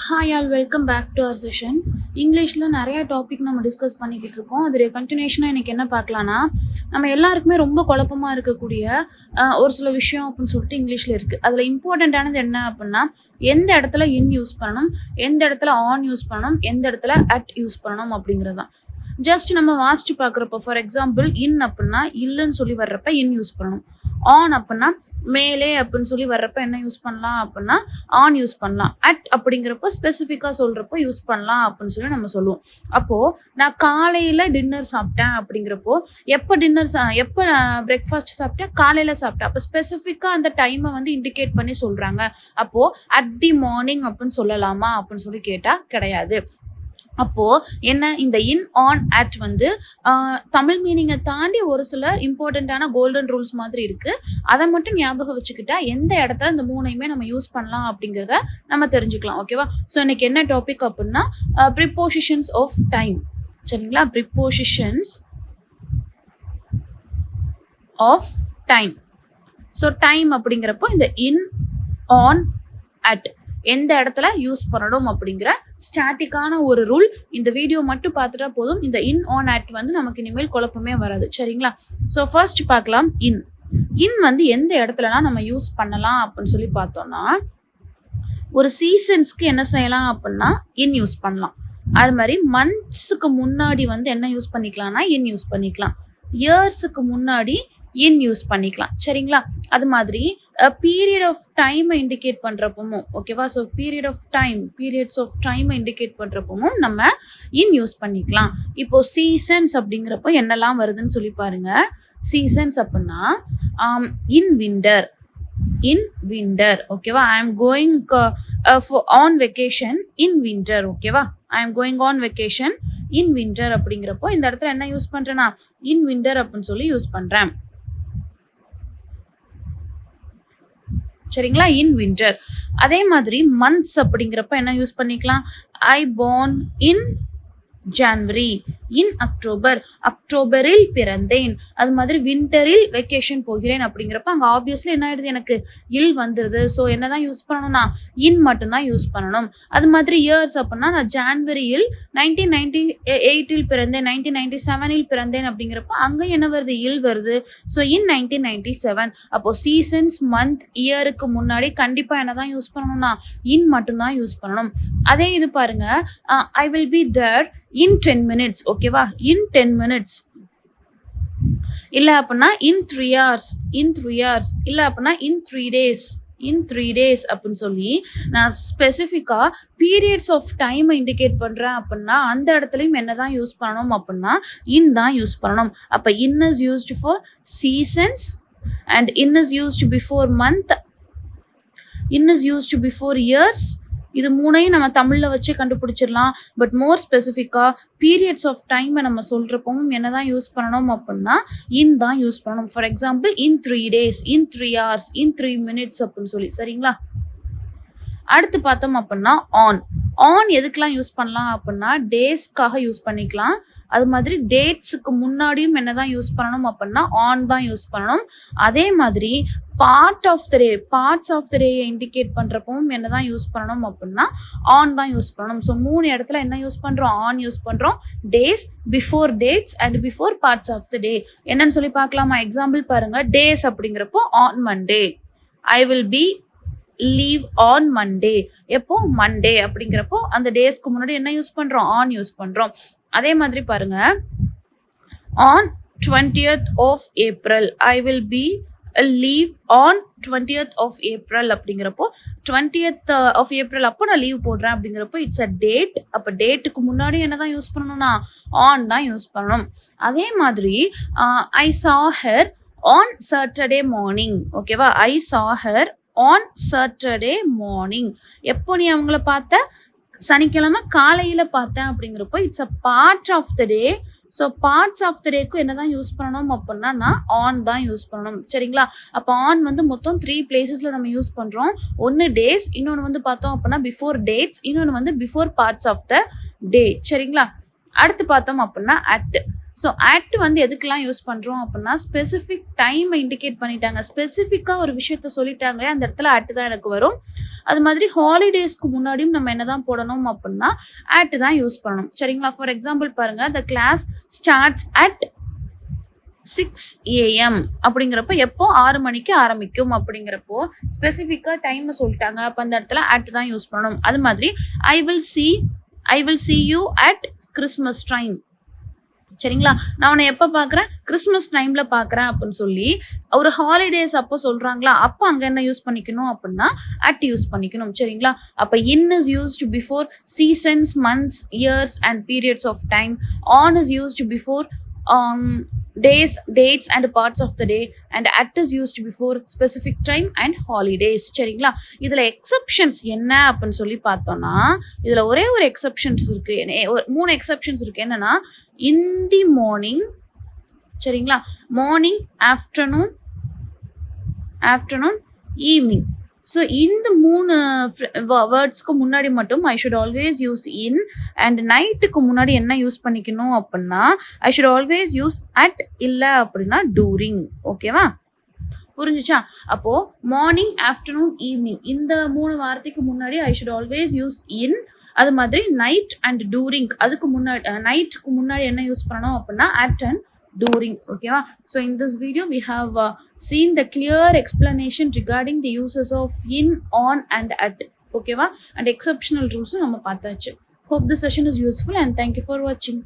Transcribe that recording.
Hi all welcome back to our session. இங்கிலீஷில் நிறையா topic நம்ம டிஸ்கஸ் பண்ணிக்கிட்டு இருக்கோம். அதோடைய கண்டினியூஷனாக இன்றைக்கி என்ன பார்க்கலான்னா, நம்ம எல்லாருக்குமே ரொம்ப குழப்பமாக இருக்கக்கூடிய ஒரு சில விஷயம் அப்படின்னு சொல்லிட்டு இங்கிலீஷில் இருக்குது. அதில் இம்பார்ட்டண்ட்டானது என்ன அப்படின்னா, எந்த இடத்துல இன் யூஸ் பண்ணணும், எந்த இடத்துல ஆன் யூஸ் பண்ணணும், எந்த இடத்துல அட் யூஸ் பண்ணணும் அப்படிங்கிறது தான். ஜஸ்ட் நம்ம வாசிச்சு பார்க்குறப்போ, ஃபார் எக்ஸாம்பிள் இன் அப்படின்னா இல்லைன்னு சொல்லி வர்றப்ப இன் யூஸ் பண்ணணும். ஆன் அப்படின்னா மேலே அப்படின்னு சொல்லி வர்றப்ப என்ன யூஸ் பண்ணலாம் அப்படின்னா ஆன் யூஸ் பண்ணலாம். அட் அப்படிங்கிறப்போ ஸ்பெசிஃபிக்காக சொல்கிறப்போ யூஸ் பண்ணலாம் அப்படின்னு சொல்லி நம்ம சொல்லுவோம். அப்போது நான் காலையில் டின்னர் சாப்பிட்டேன் அப்படிங்கிறப்போ எப்போ பிரேக்ஃபாஸ்ட் சாப்பிட்டேன், காலையில் சாப்பிட்டேன். அப்போ ஸ்பெசிஃபிக்காக அந்த டைமை வந்து இண்டிகேட் பண்ணி சொல்கிறாங்க. அப்போது அட் தி மார்னிங் அப்படின்னு சொல்லலாமா அப்படின்னு சொல்லி கேட்டால் கிடையாது. அப்போது என்ன, இந்த இன் ஆன் அட் வந்து தமிழ் மீனிங்கை தாண்டி ஒரு சில இம்பார்ட்டண்ட்டான கோல்டன் ரூல்ஸ் மாதிரி இருக்குது. அதை மட்டும் ஞாபகம் வச்சுக்கிட்டா எந்த இடத்துல இந்த மூணையுமே நம்ம யூஸ் பண்ணலாம் அப்படிங்கிறத நம்ம தெரிஞ்சுக்கலாம். ஓகேவா? ஸோ இன்னைக்கு என்ன டாபிக் அப்படின்னா ப்ரிப்போசிஷன்ஸ் ஆஃப் டைம். சரிங்களா? Prepositions of time. So time அப்படிங்கிறப்போ இந்த இன் ஆன் அட் எந்த இடத்துல யூஸ் பண்ணணும் அப்படிங்கிற ஸ்டாட்டிக்கான ஒரு ரூல். இந்த வீடியோ மட்டும் பார்த்துட்டா போதும். இந்த இன் ஆன் அட் வந்து நமக்கு இனிமேல் குழப்பமே வராது. சரிங்களா? ஸோ ஃபர்ஸ்ட் பார்க்கலாம். இன் வந்து எந்த இடத்துலலாம் நம்ம யூஸ் பண்ணலாம் அப்படின்னு சொல்லி பார்த்தோம்னா, ஒரு சீசன்ஸ்க்கு என்ன செய்யலாம் அப்படின்னா இன் யூஸ் பண்ணலாம். அது மாதிரி மந்த்ஸுக்கு முன்னாடி வந்து என்ன யூஸ் பண்ணிக்கலாம்னா இன் யூஸ் பண்ணிக்கலாம். இயர்ஸுக்கு முன்னாடி இன் யூஸ் பண்ணிக்கலாம். சரிங்களா? அது மாதிரி பீரியட் ஆஃப் டைமை இண்டிகேட் பண்ணுறப்பவும், ஓகேவா? ஸோ பீரியட்ஸ் ஆஃப் டைமை இண்டிகேட் பண்ணுறப்பவும் நம்ம இன் யூஸ் பண்ணிக்கலாம். இப்போ சீசன்ஸ் அப்படிங்கிறப்போ என்னெல்லாம் வருதுன்னு சொல்லி பாருங்க. சீசன்ஸ் அப்படின்னா இன் விண்டர், ஓகேவா? I am going on vacation in winter, ஓகேவா? I am going on vacation in winter அப்படிங்கிறப்போ இந்த இடத்துல என்ன யூஸ் பண்ணுறேன்னா இன் விண்டர் அப்படின்னு சொல்லி யூஸ் பண்ணுறேன். சரிங்களா? இன் விண்டர். அதே மாதிரி மந்த்ஸ் அப்படிங்கிறப்ப என்ன யூஸ் பண்ணிக்கலாம்? ஐ born இன் ஜான்வரி, இன் அக்டோபரில் பிறந்தேன். அது மாதிரி விண்டரில் வெக்கேஷன் போகிறேன் அப்படிங்கிறப்ப அங்கே ஆப்வியஸ்லி என்ன ஆயிடுது, எனக்கு இல் வந்துடுது. ஸோ என்னதான் யூஸ் பண்ணணும்னா இன் மட்டும்தான் யூஸ் பண்ணணும். அது மாதிரி இயர்ஸ் அப்படின்னா நான் ஜான்வரியில் 1998 பிறந்தேன், 1997 பிறந்தேன் அப்படிங்கிறப்ப அங்கே என்ன வருது, இல் வருது. So in 1997. அப்போ சீசன்ஸ், மந்த், இயருக்கு முன்னாடி கண்டிப்பாக என்னதான் யூஸ் பண்ணணும்னா இன் மட்டும்தான் யூஸ் பண்ணணும். அதே இது பாருங்க, I will be there in 10 minutes, ஓகேவா? in 10 minutes இல்லை அப்படின்னா in 3 hours, இல்லை அப்படின்னா in 3 days அப்படின்னு சொல்லி நான் ஸ்பெசிஃபிக்காக பீரியட்ஸ் ஆஃப் டைமை இண்டிகேட் பண்ணுறேன் அப்படின்னா அந்த இடத்துலையும் என்ன தான் யூஸ் பண்ணணும் அப்படின்னா இன் தான் யூஸ் பண்ணணும். அப்போ in is used for seasons and in is used before month, in is used before years. இது மூணையும் நம்ம தமிழில் வச்சு கண்டுபிடிச்சிடலாம். பட் மோர் ஸ்பெசிஃபிக்காக பீரியட்ஸ் ஆஃப் டைமை நம்ம சொல்கிறப்பவும் என்ன தான் யூஸ் பண்ணணும் அப்படின்னா இன் தான் யூஸ் பண்ணணும். For example in 3 days, in 3 hours, in 3 minutes அப்படின்னு சொல்லி. சரிங்களா? அடுத்து பார்த்தோம் அப்படின்னா ஆன் எதுக்கெல்லாம் யூஸ் பண்ணலாம் அப்படின்னா டேஸ்க்காக யூஸ் பண்ணிக்கலாம். அது மாதிரி டேட்ஸுக்கு முன்னாடியும் என்ன தான் யூஸ் பண்ணணும் அப்படின்னா ஆன் தான் யூஸ் பண்ணணும். அதே மாதிரி பார்ட்ஸ் ஆஃப் த டேயை இண்டிகேட் பண்ணுறப்பவும் என்ன தான் யூஸ் பண்ணணும் அப்படின்னா ஆன் தான் யூஸ் பண்ணணும். ஸோ 3 இடத்துல என்ன யூஸ் பண்ணுறோம், ஆன் யூஸ் பண்ணுறோம். Days, before dates and before parts of the day. என்னன்னு சொல்லி பார்க்கலாமா? எக்ஸாம்பிள் பாருங்க. டேஸ் அப்படிங்கிறப்போ on Monday, I will be leave on Monday. எப்போ மண்டே அப்படிங்கிறப்போ அந்த டேஸ்க்கு முன்னாடி என்ன யூஸ் பண்ணுறோம், ஆன் யூஸ் பண்ணுறோம். அதே மாதிரி பாருங்க, on 20th of April, I will be leave on 20th of April அப்படிங்கிறப்போ 20th of April அப்போ நான் லீவ் போடுறேன் அப்படிங்கிறப்போ இட்ஸ் அ டேட். அப்போ டேட்டுக்கு முன்னாடி என்ன தான் யூஸ் பண்ணணும்னா ஆன் தான் யூஸ் பண்ணணும். அதே மாதிரி ஐ saw her on Saturday morning, ஓகேவா? ஐ saw her on Saturday morning. எப்போ நீ அவங்கள பார்த்த, சனிக்கிழமை காலையில் பார்த்தேன் அப்படிங்கிறப்போ it's a part of the day. So parts of the டேக்கும் என்ன தான் யூஸ் பண்ணணும் அப்படின்னா நான் ஆன் தான் யூஸ் பண்ணணும். சரிங்களா? அப்போ ஆன் வந்து மொத்தம் 3 places நம்ம யூஸ் பண்ணுறோம். ஒன்று டேஸ், இன்னொன்று வந்து பார்த்தோம் அப்படின்னா பிஃபோர் டேட்ஸ், இன்னொன்று வந்து பிஃபோர் பார்ட்ஸ் ஆஃப் த டே. சரிங்களா? அடுத்து பார்த்தோம் அப்படின்னா அட். ஸோ அட் வந்து எதுக்கெல்லாம் யூஸ் பண்ணுறோம் அப்படின்னா ஸ்பெசிஃபிக் டைமை இண்டிகேட் பண்ணிட்டாங்க, ஸ்பெசிஃபிக்காக ஒரு விஷயத்த சொல்லிட்டாங்க, அந்த இடத்துல அட் தான் எனக்கு வரும். அது மாதிரி ஹாலிடேஸ்க்கு முன்னாடியும் நம்ம என்ன தான் போடணும் அப்படின்னா அட் தான் யூஸ் பண்ணணும். சரிங்களா? ஃபார் எக்ஸாம்பிள் பாருங்கள், த கிளாஸ் ஸ்டார்ட்ஸ் அட் 6 AM அப்படிங்கிறப்ப எப்போ 6 மணிக்கு ஆரம்பிக்கும் அப்படிங்கிறப்போ ஸ்பெசிஃபிக்காக டைமை சொல்லிட்டாங்க, அப்போ அந்த இடத்துல அட் தான் யூஸ் பண்ணணும். அது மாதிரி I will see you at Christmas time. சரிங்களா? நான் உன்னை எப்போ பார்க்குறேன்? கிறிஸ்மஸ் டைமில் பார்க்குறேன் அப்படின்னு சொல்லி ஒரு ஹாலிடேஸ் அப்போ சொல்கிறாங்களா, அப்போ அங்கே என்ன யூஸ் பண்ணிக்கணும் அப்படின்னா அட் யூஸ் பண்ணிக்கணும். சரிங்களா? அப்போ in is used before seasons, months, years and periods of time. On is used before days, dates and parts of the day, and at is used before specific time and holidays. சரிங்களா? இதில் exceptions என்ன அப்படின்னு சொல்லி பார்த்தோன்னா, இதில் ஒரே ஒரு exceptions இருக்குது, 3 எக்ஸப்ஷன்ஸ் இருக்குது. என்னென்னா in the morning, சரிங்களா, மார்னிங், ஆஃப்டர்நூன், ஈவினிங். ஸோ இந்த 3 வேர்ட்ஸ்க்கு முன்னாடி மட்டும் I should always use in, and நைட்டுக்கு முன்னாடி என்ன யூஸ் பண்ணிக்கணும் அப்படின்னா I should always use at, இல்லை அப்படின்னா டூரிங். ஓகேவா? புரிஞ்சிச்சா? அப்போது மார்னிங், ஆஃப்டர்நூன், ஈவினிங் இந்த 3 வார்த்தைக்கு முன்னாடி I should always use in. அது மாதிரி நைட் அண்ட் டூரிங், அதுக்கு முன்னாடி நைட்டுக்கு முன்னாடி என்ன யூஸ் பண்ணணும் அப்படின்னா at and during. Okay, so in this video we have seen the clear explanation regarding the uses of in, on and at. Okay, and exceptional rules நம்ம பார்த்தாச்சு. Hope this session is useful and thank you for watching.